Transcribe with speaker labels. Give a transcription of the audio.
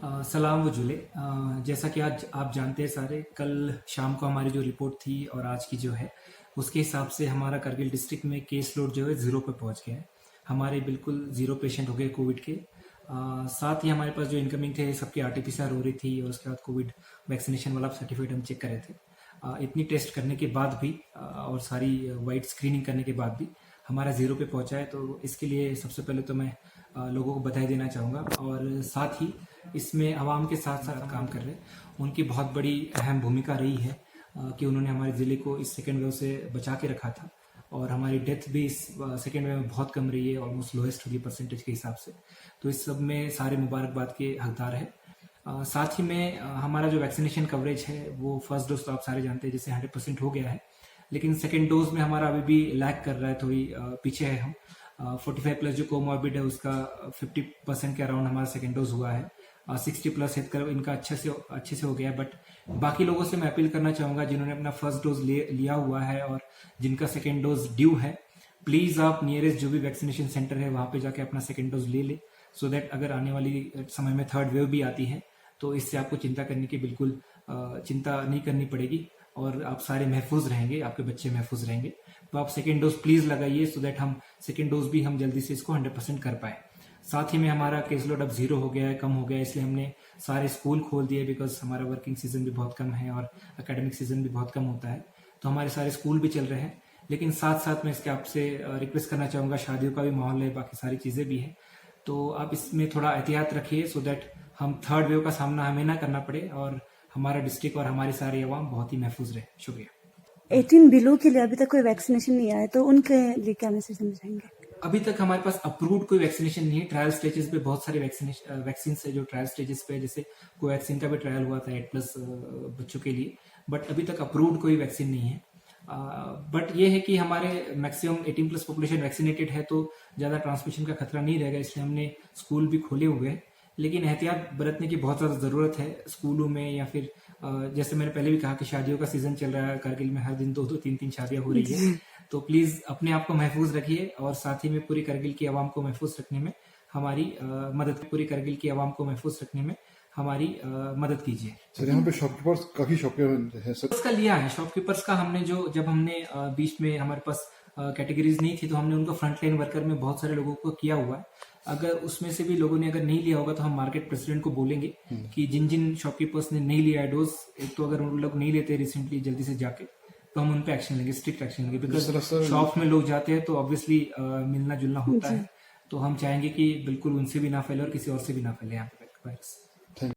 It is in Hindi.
Speaker 1: सलाम वजुले। जैसा कि आज आप जानते हैं सारे, कल शाम को हमारी जो रिपोर्ट थी और आज की जो है उसके हिसाब से हमारा करगिल डिस्ट्रिक्ट में केस लोड जो है ज़ीरो पे पहुंच गया है। हमारे बिल्कुल ज़ीरो पेशेंट हो गए कोविड के। साथ ही हमारे पास जो इनकमिंग थे सबकी आरटीपीसीआर हो रही थी और उसके बाद कोविड वैक्सीनेशन वाला सर्टिफिकेट हम चेक कर रहे थे। इतनी टेस्ट करने के बाद भी और सारी वाइड स्क्रीनिंग करने के बाद भी हमारा ज़ीरो पे पहुंचा है। तो इसके लिए सबसे पहले तो मैं लोगों को बधाई देना चाहूँगा और साथ ही इसमें आवाम के साथ साथ काम कर रहे उनकी बहुत बड़ी अहम भूमिका रही है कि उन्होंने हमारे ज़िले को इस सेकेंड वेव से बचा के रखा था और हमारी डेथ भी इस सेकेंड वेव में बहुत कम रही है, ऑलमोस्ट लोएस्ट होगी परसेंटेज के हिसाब से। तो इस सब में सारे मुबारकबाद के हकदार है। साथ ही में हमारा जो वैक्सीनेशन कवरेज है वो फर्स्ट डोज तो आप सारे जानते हैं जैसे 100% हो गया है, लेकिन सेकेंड डोज में हमारा अभी भी लैग कर रहा है, थोड़ी पीछे है हम। 45 प्लस जो कोमॉर्बिड है उसका 50% के अराउंड हमारा सेकेंड डोज हुआ है। 60 प्लस हेल्थ इनका अच्छे से हो गया है। बट बाकी लोगों से मैं अपील करना चाहूँगा जिन्होंने अपना फर्स्ट डोज लिया हुआ है और जिनका सेकेंड डोज ड्यू है, प्लीज़ आप नियरेस्ट जो भी वैक्सीनेशन सेंटर है वहाँ पे जाके अपना सेकेंड डोज ले सो दैट अगर आने वाली समय में थर्ड वेव भी आती है तो इससे आपको चिंता करने की बिल्कुल चिंता नहीं करनी पड़ेगी और आप सारे महफूज रहेंगे, आपके बच्चे महफूज रहेंगे। तो आप सेकेंड डोज प्लीज़ लगाइए सो दैट हम सेकेंड डोज भी हम जल्दी से इसको 100% कर पाए। साथ ही में हमारा केस लोड अब ज़ीरो हो गया है, कम हो गया है, इसलिए हमने सारे स्कूल खोल दिए बिकॉज हमारा वर्किंग सीजन भी बहुत कम है और एकेडमिक सीजन भी बहुत कम होता है। तो हमारे सारे स्कूल भी चल रहे हैं, लेकिन साथ साथ मैं इसके आपसे रिक्वेस्ट करना चाहूँगा, शादियों का भी माहौल है, बाकी सारी चीज़ें भी हैं, तो आप इसमें थोड़ा एहतियात रखिए सो दैट हम थर्ड वेव का सामना हमें ना करना पड़े और हमारा डिस्ट्रिक्ट और हमारी सारी आवाम बहुत ही महफूज रहे। शुक्रिया।
Speaker 2: 18 बिलो के लिए अभी तक कोई वैक्सीनेशन नहीं आया, तो उनके लिए क्या मैसेज देना चाहेंगे?
Speaker 1: अभी तक हमारे पास अप्रूव्ड कोई वैक्सीनेशन नहीं है। ट्रायल स्टेजेस पे बहुत सारे वैक्सीन है जो ट्रायल स्टेजेस पे, जैसे कोवैक्सीन का भी ट्रायल हुआ था 8+ बच्चों के लिए, बट अभी तक अप्रूव्ड कोई वैक्सीन नहीं है। बट ये है कि हमारे मैक्सिमम 18+ पॉपुलेशन वैक्सीनेटेड है तो ज़्यादा ट्रांसमिशन का खतरा नहीं रहेगा, इसलिए हमने स्कूल भी खोले हुए हैं। लेकिन एहतियात बरतने की बहुत ज़्यादा ज़रूरत है स्कूलों में, या फिर जैसे मैंने पहले भी कहा कि शादियों का सीजन चल रहा है, करगिल में हर दिन 2-2 3-3 शादियां हो रही है। तो प्लीज़ अपने आप को महफूज रखिए और साथ ही में पूरी करगिल की आवाम को महफूज रखने में हमारी मदद कीजिए।
Speaker 3: सर यहाँ पे शॉपकीपर्स काफी शॉपकीपर है सर।
Speaker 1: उसका लिया है शॉपकीपर्स का हमने, जब हमने बीच में हमारे पास कैटेगरीज नहीं थी तो हमने उनको फ्रंटलाइन वर्कर में बहुत सारे लोगों को किया हुआ है। अगर उसमें से भी लोगों ने अगर नहीं लिया होगा तो हम मार्केट प्रेसिडेंट को बोलेंगे कि जिन जिन शॉपकीपर्स ने नहीं लिया है डोज, एक तो अगर उन लोग नहीं लेते रिसेंटली जल्दी से जाके, तो हम उन पे एक्शन लेंगे, स्ट्रिक्ट एक्शन लेंगे। बिकॉज शॉप में लोग जाते हैं तो ऑब्वियसली मिलना जुलना होता है, तो हम चाहेंगे कि बिल्कुल उनसे भी ना फैले और किसी और से भी ना फैले यहाँ पे वायरस।